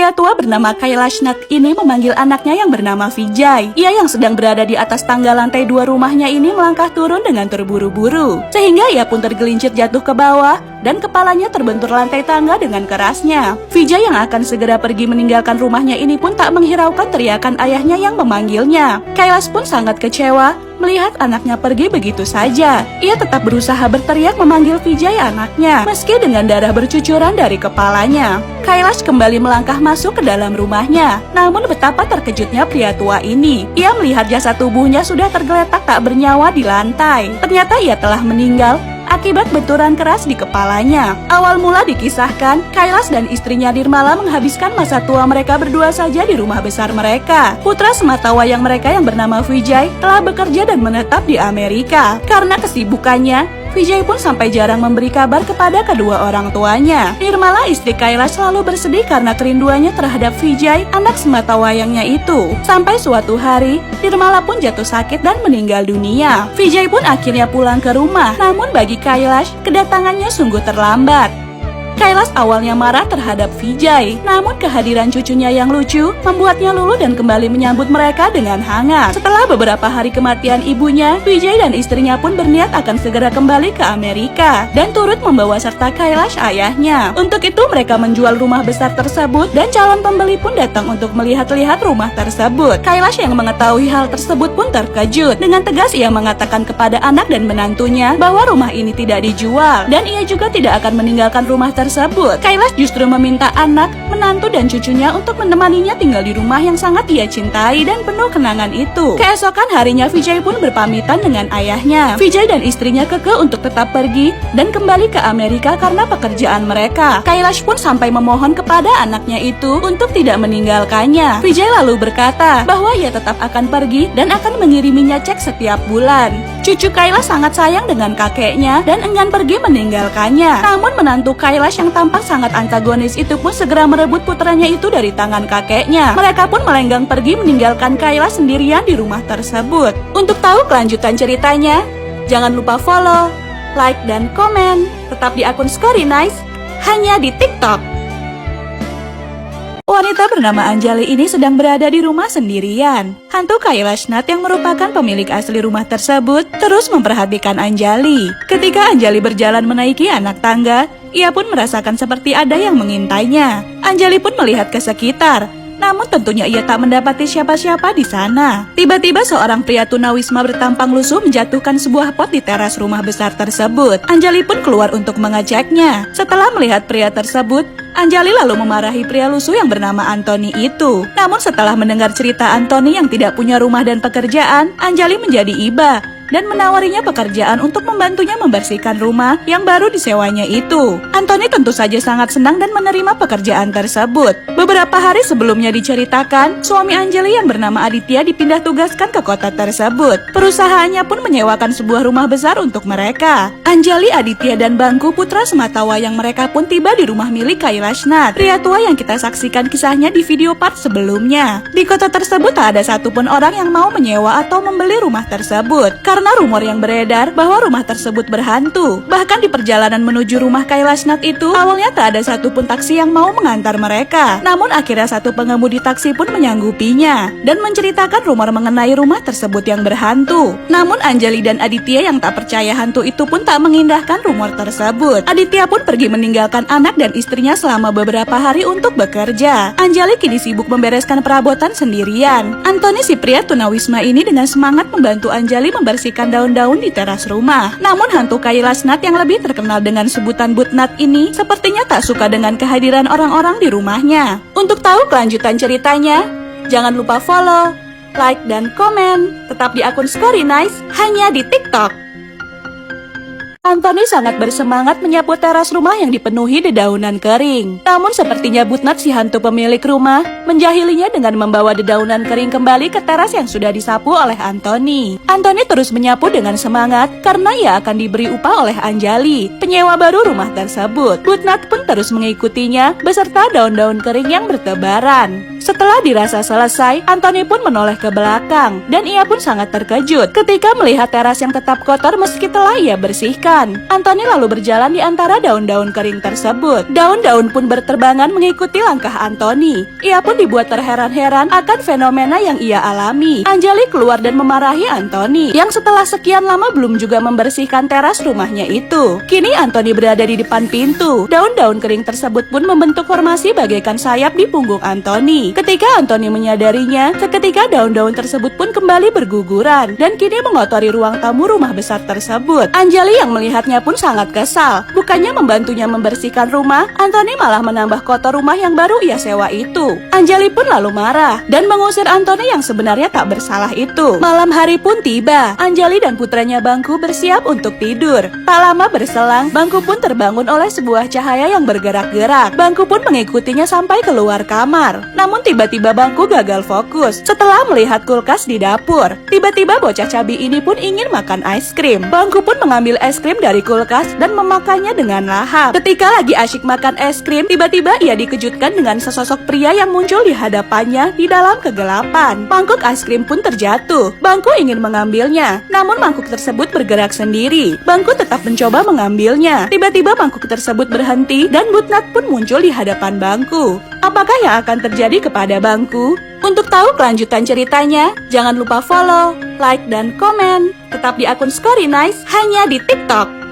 Pria tua bernama Kailash Nath ini memanggil anaknya yang bernama Vijay. Ia yang sedang berada di atas tangga lantai 2 rumahnya ini melangkah turun dengan terburu-buru, sehingga ia pun tergelincir jatuh ke bawah dan kepalanya terbentur lantai tangga dengan kerasnya. Vijay yang akan segera pergi meninggalkan rumahnya ini pun tak menghiraukan teriakan ayahnya yang memanggilnya. Kailash pun sangat kecewa melihat anaknya pergi begitu saja. Ia tetap berusaha berteriak memanggil Vijay anaknya, meski dengan darah bercucuran dari kepalanya. Kailash kembali melangkah masuk ke dalam rumahnya. Namun betapa terkejutnya pria tua ini. Ia melihat jasad tubuhnya sudah tergeletak tak bernyawa di lantai. Ternyata ia telah meninggal akibat benturan keras di kepalanya. Awal mula dikisahkan, Kailash dan istrinya Nirmala menghabiskan masa tua mereka berdua saja di rumah besar mereka. Putra sematawayang mereka yang bernama Vijay telah bekerja dan menetap di Amerika. Karena kesibukannya, Vijay pun sampai jarang memberi kabar kepada kedua orang tuanya. Nirmala istri Kailash selalu bersedih karena kerinduannya terhadap Vijay, anak sematawayangnya itu. Sampai suatu hari, Nirmala pun jatuh sakit dan meninggal dunia. Vijay pun akhirnya pulang ke rumah. Namun bagi Kailash, kedatangannya sungguh terlambat. Kailash awalnya marah terhadap Vijay, namun kehadiran cucunya yang lucu membuatnya luluh dan kembali menyambut mereka dengan hangat. Setelah beberapa hari kematian ibunya, Vijay dan istrinya pun berniat akan segera kembali ke Amerika dan turut membawa serta Kailash ayahnya. Untuk itu mereka menjual rumah besar tersebut dan calon pembeli pun datang untuk melihat-lihat rumah tersebut. Kailash yang mengetahui hal tersebut pun terkejut. Dengan tegas ia mengatakan kepada anak dan menantunya bahwa rumah ini tidak dijual dan ia juga tidak akan meninggalkan rumah tersebut. Kailash justru meminta anak, menantu dan cucunya untuk menemaninya tinggal di rumah yang sangat ia cintai dan penuh kenangan itu. Keesokan harinya Vijay pun berpamitan dengan ayahnya. Vijay dan istrinya kekeh untuk tetap pergi dan kembali ke Amerika karena pekerjaan mereka. Kailash pun sampai memohon kepada anaknya itu untuk tidak meninggalkannya. Vijay lalu berkata bahwa ia tetap akan pergi dan akan mengiriminya cek setiap bulan. Cucu Kailash sangat sayang dengan kakeknya dan enggan pergi meninggalkannya. Namun menantu Kailash yang tampak sangat antagonis itu pun segera merebut putranya itu dari tangan kakeknya. Mereka pun melenggang pergi meninggalkan Kailash sendirian di rumah tersebut. Untuk tahu kelanjutan ceritanya, jangan lupa follow, like, dan komen. Tetap di akun Story Nice, hanya di TikTok. Wanita bernama Anjali ini sedang berada di rumah sendirian. Hantu Kailash Nath yang merupakan pemilik asli rumah tersebut terus memperhatikan Anjali. Ketika Anjali berjalan menaiki anak tangga, ia pun merasakan seperti ada yang mengintainya. Anjali pun melihat ke sekitar, namun tentunya ia tak mendapati siapa-siapa di sana. Tiba-tiba seorang pria tunawisma bertampang lusuh menjatuhkan sebuah pot di teras rumah besar tersebut. Anjali pun keluar untuk mengeceknya. Setelah melihat pria tersebut, Anjali lalu memarahi pria lusuh yang bernama Anthony itu. Namun setelah mendengar cerita Anthony yang tidak punya rumah dan pekerjaan, Anjali menjadi iba dan menawarinya pekerjaan untuk membantunya membersihkan rumah yang baru disewanya itu. Anthony tentu saja sangat senang dan menerima pekerjaan tersebut. Beberapa hari sebelumnya diceritakan, suami Anjali yang bernama Aditya dipindah tugaskan ke kota tersebut. Perusahaannya pun menyewakan sebuah rumah besar untuk mereka. Anjali, Aditya, dan Bangku, putra sematawayang mereka pun tiba di rumah milik Kailash Nath, pria tua yang kita saksikan kisahnya di video part sebelumnya. Di kota tersebut tak ada satupun orang yang mau menyewa atau membeli rumah tersebut, karena rumor yang beredar bahwa rumah tersebut berhantu. Bahkan di perjalanan menuju rumah Kailash Nath itu, awalnya tak ada satupun taksi yang mau mengantar mereka. Namun akhirnya satu pengemudi taksi pun menyanggupinya dan menceritakan rumor mengenai rumah tersebut yang berhantu. Namun Anjali dan Aditya yang tak percaya hantu itu pun tak mengindahkan rumor tersebut. Aditya pun pergi meninggalkan anak dan istrinya selama beberapa hari untuk bekerja. Anjali kini sibuk membereskan perabotan sendirian. Anthony, si pria tunawisma ini, dengan semangat membantu Anjali membersihkan daun-daun di teras rumah. Namun hantu Kailash Nath yang lebih terkenal dengan sebutan Butnath ini sepertinya tak suka dengan kehadiran orang-orang di rumahnya. Untuk tahu kelanjutan ceritanya, jangan lupa follow, like, dan komen. Tetap di akun Story Nice, hanya di TikTok. Anthony sangat bersemangat menyapu teras rumah yang dipenuhi dedaunan kering. Namun sepertinya Butnath, si hantu pemilik rumah, menjahilinya dengan membawa dedaunan kering kembali ke teras yang sudah disapu oleh Anthony. Anthony terus menyapu dengan semangat karena ia akan diberi upah oleh Anjali, penyewa baru rumah tersebut. Butnath pun terus mengikutinya beserta daun-daun kering yang bertebaran. Setelah dirasa selesai, Anthony pun menoleh ke belakang dan ia pun sangat terkejut ketika melihat teras yang tetap kotor meski telah ia bersihkan. berguguran. Anthony lalu berjalan di antara daun-daun kering tersebut. Daun-daun pun berterbangan mengikuti langkah Anthony. Ia pun dibuat terheran-heran akan fenomena yang ia alami. Anjali keluar dan memarahi Anthony, yang setelah sekian lama belum juga membersihkan teras rumahnya itu. Kini Anthony berada di depan pintu. Daun-daun kering tersebut pun membentuk formasi bagaikan sayap di punggung Anthony. Ketika Anthony menyadarinya, seketika daun-daun tersebut pun kembali berguguran dan kini mengotori ruang tamu rumah besar tersebut. Anjali yang melihatnya pun sangat kesal. Bukannya membantunya membersihkan rumah, Anthony malah menambah kotor rumah yang baru ia sewa itu. Anjali pun lalu marah dan mengusir Anthony yang sebenarnya tak bersalah itu. Malam hari pun tiba. Anjali dan putranya Bangku bersiap untuk tidur. Tak lama berselang, Bangku pun terbangun oleh sebuah cahaya yang bergerak-gerak. Bangku pun mengikutinya sampai keluar kamar. Namun tiba-tiba Bangku gagal fokus setelah melihat kulkas di dapur. Tiba-tiba bocah cabi ini pun ingin makan es krim. Bangku pun mengambil es krim dari kulkas dan memakannya dengan lahap. Ketika lagi asyik makan es krim, tiba-tiba ia dikejutkan dengan sesosok pria yang muncul di hadapannya di dalam kegelapan. Mangkuk es krim pun terjatuh. Bangku ingin mengambilnya, namun mangkuk tersebut bergerak sendiri. Bangku tetap mencoba mengambilnya. Tiba-tiba mangkuk tersebut berhenti dan Butnat pun muncul di hadapan Bangku. Apakah yang akan terjadi kepada Bangku? Untuk tahu kelanjutan ceritanya, jangan lupa follow, like, dan komen. Tetap di akun Story Nice hanya di TikTok.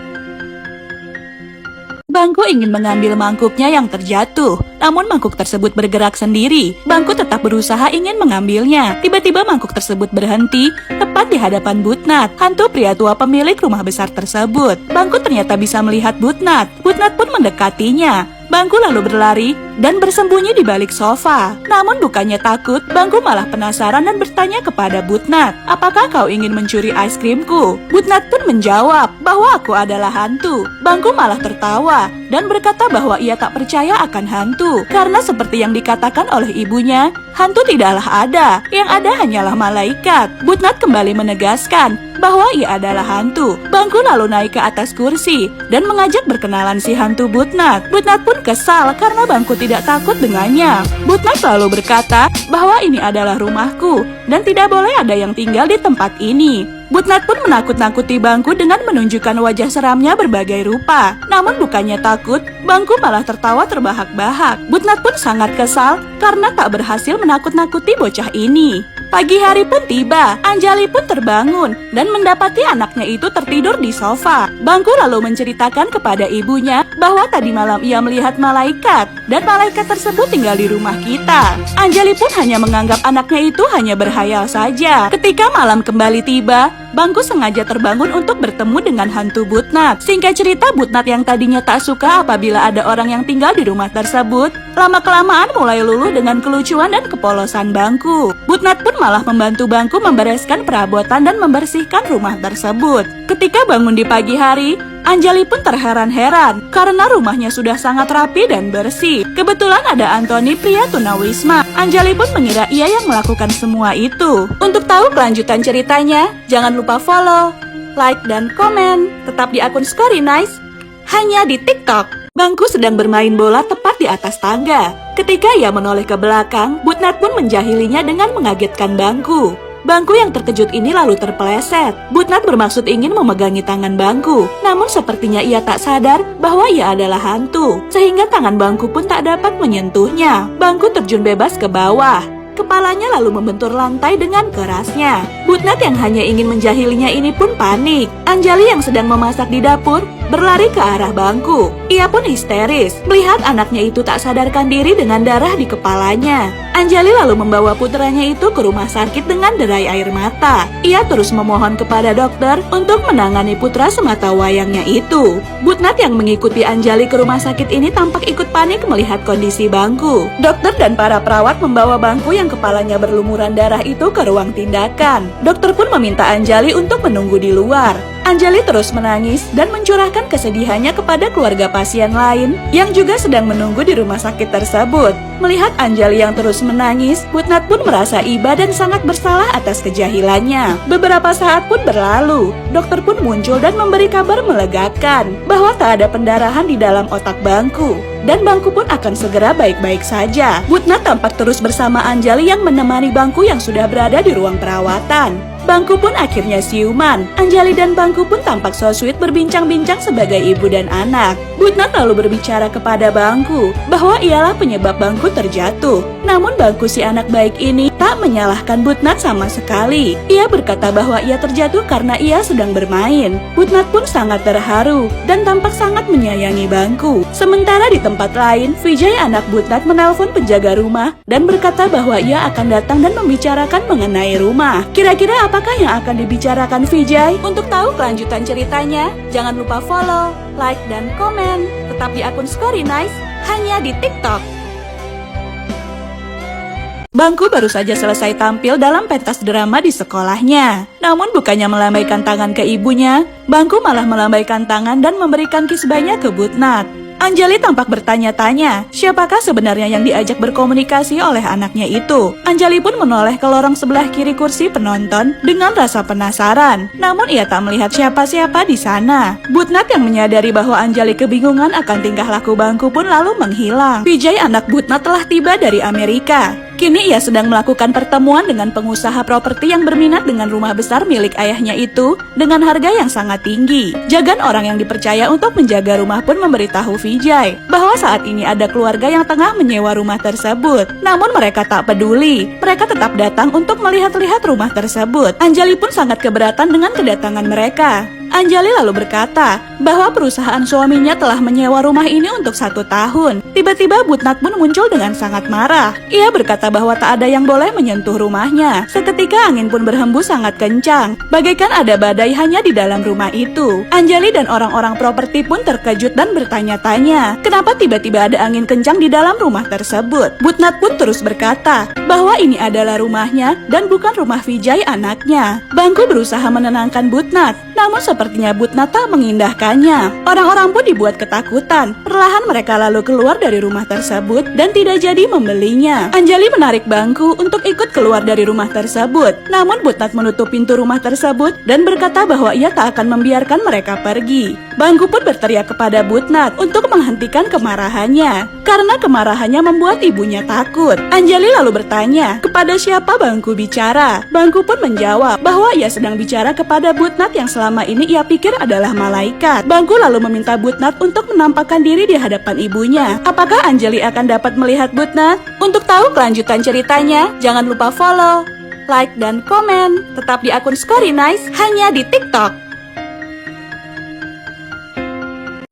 Bangku ingin mengambil mangkuknya yang terjatuh, namun mangkuk tersebut bergerak sendiri. Bangku tetap berusaha ingin mengambilnya. Tiba-tiba mangkuk tersebut berhenti, tepat di hadapan Butnat, hantu pria tua pemilik rumah besar tersebut. Bangku ternyata bisa melihat Butnat. Butnat pun mendekatinya. Bangku lalu berlari dan bersembunyi di balik sofa. Namun bukannya takut, Bangku malah penasaran dan bertanya kepada Butnat, "Apakah kau ingin mencuri es krimku?" Butnat pun menjawab bahwa aku adalah hantu. Bangku malah tertawa dan berkata bahwa ia tak percaya akan hantu. Karena seperti yang dikatakan oleh ibunya, hantu tidaklah ada, yang ada hanyalah malaikat. Butnat kembali menegaskan bahwa ia adalah hantu. Bangku lalu naik ke atas kursi dan mengajak berkenalan si hantu Butnat. Butnat pun kesal karena Bangku tidak takut dengannya. Butnat lalu berkata bahwa ini adalah rumahku dan tidak boleh ada yang tinggal di tempat ini. Butnat pun menakut-nakuti Bangku dengan menunjukkan wajah seramnya berbagai rupa. Namun bukannya takut, Bangku malah tertawa terbahak-bahak. Butnat pun sangat kesal karena tak berhasil menakut-nakuti bocah ini. Pagi hari pun tiba. Anjali pun terbangun dan mendapati anaknya itu tertidur di sofa. Bangku lalu menceritakan kepada ibunya bahwa tadi malam ia melihat malaikat dan malaikat tersebut tinggal di rumah kita. Anjali pun hanya menganggap anaknya itu hanya berhayal saja. Ketika malam kembali tiba, Bangku sengaja terbangun untuk bertemu dengan hantu Butnat. Singkat cerita, Butnat yang tadinya tak suka apabila ada orang yang tinggal di rumah tersebut, lama-kelamaan mulai luluh dengan kelucuan dan kepolosan Bangku. Butnat pun malah membantu Bangku membereskan perabotan dan membersihkan rumah tersebut. Ketika bangun di pagi hari, Anjali pun terheran-heran karena rumahnya sudah sangat rapi dan bersih. Kebetulan ada Anthony, pria tunawisma. Anjali pun mengira ia yang melakukan semua itu. Untuk tahu kelanjutan ceritanya, jangan lupa follow, like, dan komen. Tetap di akun Story Nice hanya di TikTok. Bangku sedang bermain bola tepat di atas tangga. Ketika ia menoleh ke belakang, Butnat pun menjahilinya dengan mengagetkan Bangku. Bangku yang terkejut ini lalu terpeleset. Butnat bermaksud ingin memegangi tangan Bangku, namun sepertinya ia tak sadar bahwa ia adalah hantu, sehingga tangan Bangku pun tak dapat menyentuhnya. Bangku terjun bebas ke bawah. Kepalanya lalu membentur lantai dengan kerasnya. Butnat yang hanya ingin menjahilinya ini pun panik. Anjali yang sedang memasak di dapur berlari ke arah Bangku. Ia pun histeris melihat anaknya itu tak sadarkan diri dengan darah di kepalanya. Anjali lalu membawa putranya itu ke rumah sakit dengan derai air mata. Ia terus memohon kepada dokter untuk menangani putra semata wayangnya itu. Butnat yang mengikuti Anjali ke rumah sakit ini tampak ikut panik melihat kondisi Bangku. Dokter dan para perawat membawa Bangku yang kepalanya berlumuran darah itu ke ruang tindakan. Dokter pun meminta Anjali untuk menunggu di luar. Anjali terus menangis dan mencurahkan kesedihannya kepada keluarga pasien lain yang juga sedang menunggu di rumah sakit tersebut. Melihat Anjali yang terus menangis, Butnat pun merasa iba dan sangat bersalah atas kejahilannya. Beberapa saat pun berlalu, dokter pun muncul dan memberi kabar melegakan bahwa tak ada pendarahan di dalam otak Bangku dan Bangku pun akan segera baik-baik saja. Butnat tampak terus bersama Anjali yang menemani Bangku yang sudah berada di ruang perawatan. Bangku pun akhirnya siuman. Anjali dan Bangku pun tampak so sweet berbincang-bincang sebagai ibu dan anak. Butnat lalu berbicara kepada Bangku bahwa ialah penyebab Bangku terjatuh. Namun Bangku si anak baik ini tak menyalahkan Butnat sama sekali. Ia berkata bahwa ia terjatuh karena ia sedang bermain. Butnat pun sangat terharu dan tampak sangat menyayangi Bangku. Sementara di tempat lain, Vijay anak Butnat menelpon penjaga rumah dan berkata bahwa ia akan datang dan membicarakan mengenai rumah. Kira-kira apakah yang akan dibicarakan Vijay? Untuk tahu kelanjutan ceritanya, jangan lupa follow, like, dan komen. Tetap di akun Story Nice, hanya di TikTok. Bangku baru saja selesai tampil dalam pentas drama di sekolahnya. Namun bukannya melambaikan tangan ke ibunya, Bangku malah melambaikan tangan dan memberikan kisbahnya ke Butnat. Anjali tampak bertanya-tanya, siapakah sebenarnya yang diajak berkomunikasi oleh anaknya itu. Anjali pun menoleh ke lorong sebelah kiri kursi penonton dengan rasa penasaran. Namun ia tak melihat siapa-siapa di sana. Butnat yang menyadari bahwa Anjali kebingungan akan tingkah laku Bangku pun lalu menghilang. Vijay anak Butnat telah tiba dari Amerika. Kini ia sedang melakukan pertemuan dengan pengusaha properti yang berminat dengan rumah besar milik ayahnya itu dengan harga yang sangat tinggi. Jagan orang yang dipercaya untuk menjaga rumah pun memberitahu Vijay bahwa saat ini ada keluarga yang tengah menyewa rumah tersebut. Namun mereka tak peduli. Mereka tetap datang untuk melihat-lihat rumah tersebut. Anjali pun sangat keberatan dengan kedatangan mereka. Anjali lalu berkata bahwa perusahaan suaminya telah menyewa rumah ini untuk 1 tahun. Tiba-tiba Butnat pun muncul dengan sangat marah. Ia berkata bahwa tak ada yang boleh menyentuh rumahnya. Seketika angin pun berhembus sangat kencang, bagaikan ada badai hanya di dalam rumah itu. Anjali dan orang-orang properti pun terkejut dan bertanya-tanya, kenapa tiba-tiba ada angin kencang di dalam rumah tersebut. Butnat pun terus berkata bahwa ini adalah rumahnya dan bukan rumah Vijay anaknya. Bangku berusaha menenangkan Butnat, namun sepertinya Butnat tak mengindahkannya. Orang-orang pun dibuat ketakutan. Perlahan mereka lalu keluar dari rumah tersebut dan tidak jadi membelinya. Anjali menarik Bangku untuk ikut keluar dari rumah tersebut. Namun Butnat menutup pintu rumah tersebut dan berkata bahwa ia tak akan membiarkan mereka pergi. Bangku pun berteriak kepada Butnat untuk menghentikan kemarahannya, karena kemarahannya membuat ibunya takut. Anjali lalu bertanya, kepada siapa Bangku bicara? Bangku pun menjawab bahwa ia sedang bicara kepada Butnat yang selama ini ia pikir adalah malaikat. Bangku lalu meminta Butnat untuk menampakkan diri di hadapan ibunya. Apakah Anjali akan dapat melihat Butnat? Untuk tahu kelanjutan ceritanya, jangan lupa follow, like, dan komen. Tetap di akun Story Nice, hanya di TikTok.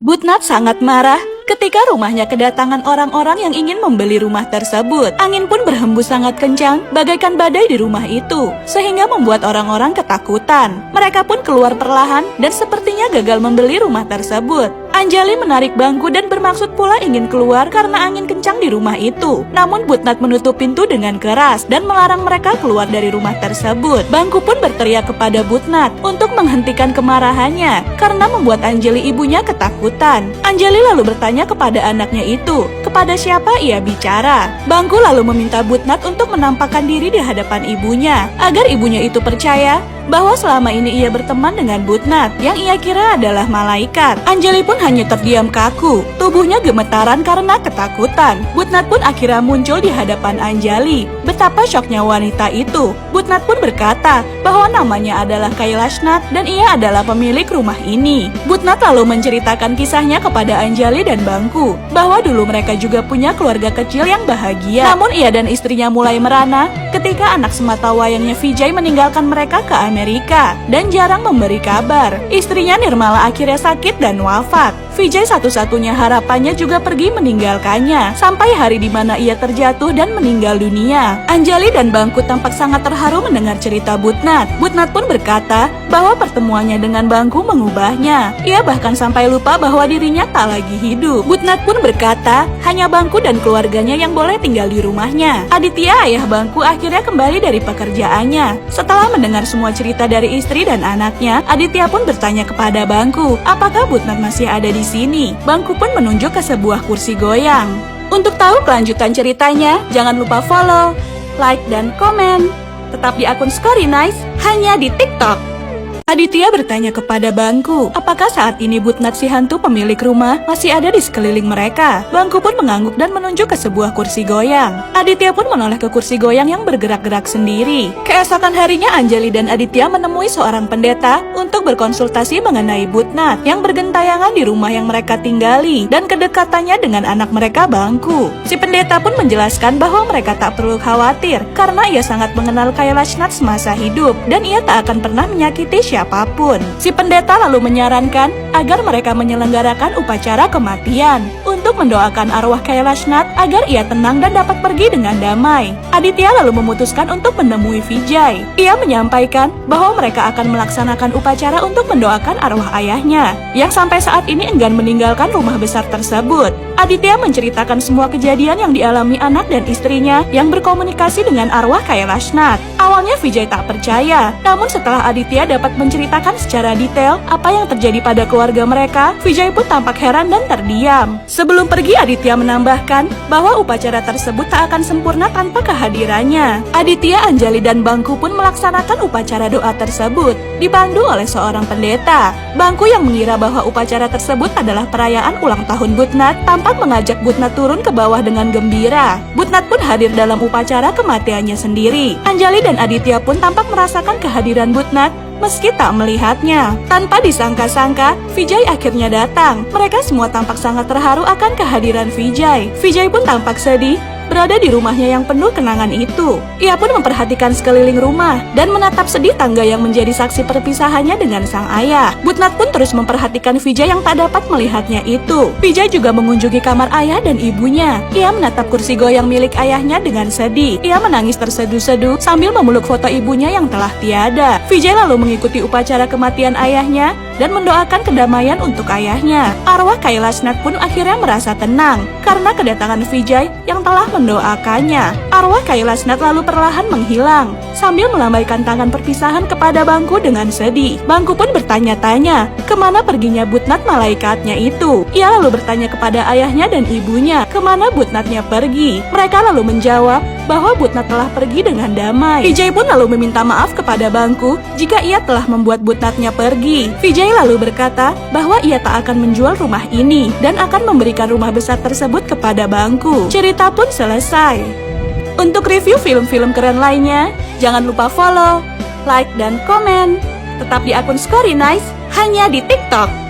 Butnat sangat marah ketika rumahnya kedatangan orang-orang yang ingin membeli rumah tersebut. Angin pun berhembus sangat kencang, bagaikan badai di rumah itu, sehingga membuat orang-orang ketakutan. Mereka pun keluar perlahan dan sepertinya gagal membeli rumah tersebut. Anjali menarik Bangku dan bermaksud pula ingin keluar karena angin kencang di rumah itu. Namun Butnat menutup pintu dengan keras dan melarang mereka keluar dari rumah tersebut. Bangku pun berteriak kepada Butnat untuk menghentikan kemarahannya karena membuat Anjali ibunya ketakutan. Anjali lalu bertanya kepada anaknya itu, kepada siapa ia bicara. Bangku lalu meminta Butnat untuk menampakkan diri di hadapan ibunya agar ibunya itu percaya bahwa selama ini ia berteman dengan Butnat yang ia kira adalah malaikat. Anjali pun hanya terdiam kaku, tubuhnya gemetaran karena ketakutan. Butnat pun akhirnya muncul di hadapan Anjali. Betapa syoknya wanita itu. Butnat pun berkata bahwa namanya adalah Kailashnath dan ia adalah pemilik rumah ini. Butnat lalu menceritakan kisahnya kepada Anjali dan Bangku bahwa dulu mereka juga punya keluarga kecil yang bahagia. Namun ia dan istrinya mulai merana ketika anak sematawayangnya Vijay meninggalkan mereka ke Amerika dan jarang memberi kabar. Istrinya Nirmala akhirnya sakit dan wafat. Vijay satu-satunya harapannya juga pergi meninggalkannya sampai hari di mana ia terjatuh dan meninggal dunia. Anjali dan Bangku tampak sangat terharu mendengar cerita Butnat. Butnat pun berkata bahwa pertemuannya dengan Bangku mengubahnya. Ia bahkan sampai lupa bahwa dirinya tak lagi hidup. Butnat pun berkata hanya Bangku dan keluarganya yang boleh tinggal di rumahnya. Aditya, ayah Bangku, akhirnya kembali dari pekerjaannya. Setelah mendengar semua cerita dari istri dan anaknya, Aditya pun bertanya kepada Bangku, apakah Butnat masih ada di sini? Bangku pun menunjuk ke sebuah kursi goyang. Untuk tahu kelanjutan ceritanya, jangan lupa follow, like, dan komen. Tetap di akun Story Nice, hanya di TikTok. Aditya bertanya kepada Bangku, apakah saat ini Butnat si hantu pemilik rumah masih ada di sekeliling mereka. Bangku pun mengangguk dan menunjuk ke sebuah kursi goyang. Aditya pun menoleh ke kursi goyang yang bergerak-gerak sendiri. Keesokan harinya Anjali dan Aditya menemui seorang pendeta untuk berkonsultasi mengenai Butnat yang bergentayangan di rumah yang mereka tinggali dan kedekatannya dengan anak mereka Bangku. Si pendeta pun menjelaskan bahwa mereka tak perlu khawatir karena ia sangat mengenal Kailasnath semasa hidup dan ia tak akan pernah menyakiti siapapun. Si pendeta lalu menyarankan agar mereka menyelenggarakan upacara kematian untuk mendoakan arwah Kailasnath agar ia tenang dan dapat pergi dengan damai. Aditya lalu memutuskan untuk menemui Vijay. Ia menyampaikan bahwa mereka akan melaksanakan upacara untuk mendoakan arwah ayahnya yang sampai saat ini enggan meninggalkan rumah besar tersebut. Aditya menceritakan semua kejadian yang dialami anak dan istrinya yang berkomunikasi dengan arwah Kailasnath. Awalnya Vijay tak percaya, namun setelah Aditya dapat menceritakan secara detail apa yang terjadi pada keluarga mereka, Vijay pun tampak heran dan terdiam. Sebelum pergi, Aditya menambahkan bahwa upacara tersebut tak akan sempurna tanpa kehadirannya. Aditya, Anjali, dan Bangku pun melaksanakan upacara doa tersebut, dipandu oleh seorang pendeta. Bangku yang mengira bahwa upacara tersebut adalah perayaan ulang tahun Butnat, tampak mengajak Butnat turun ke bawah dengan gembira. Butnat pun hadir dalam upacara kematiannya sendiri. Anjali dan Aditya pun tampak merasakan kehadiran Butnat meski tak melihatnya. Tanpa disangka-sangka, Vijay akhirnya datang. Mereka semua tampak sangat terharu akan kehadiran Vijay. Vijay pun tampak sedih berada di rumahnya yang penuh kenangan itu. Ia pun memperhatikan sekeliling rumah dan menatap sedih tangga yang menjadi saksi perpisahannya dengan sang ayah. Butnat pun terus memperhatikan Vijay yang tak dapat melihatnya itu. Vijay juga mengunjungi kamar ayah dan ibunya. Ia menatap kursi goyang milik ayahnya dengan sedih. Ia menangis terseduh-seduh sambil memeluk foto ibunya yang telah tiada. Vijay lalu mengikuti upacara kematian ayahnya dan mendoakan kedamaian untuk ayahnya. Arwah Kailasnath pun akhirnya merasa tenang karena kedatangan Vijay yang telah mendoakannya. Arwah Kailasnath lalu perlahan menghilang sambil melambaikan tangan perpisahan kepada Bangku dengan sedih. Bangku pun bertanya-tanya kemana perginya Butnat malaikatnya itu. Ia lalu bertanya kepada ayahnya dan ibunya kemana Butnatnya pergi. Mereka lalu menjawab bahwa Butnat telah pergi dengan damai. Vijay pun lalu meminta maaf kepada Bangku jika ia telah membuat Butnatnya pergi. Vijay lalu berkata bahwa ia tak akan menjual rumah ini dan akan memberikan rumah besar tersebut kepada Bangku. Cerita pun selesai. Untuk review film-film keren lainnya, jangan lupa follow, like, dan komen. Tetap di akun Story Nice hanya di TikTok.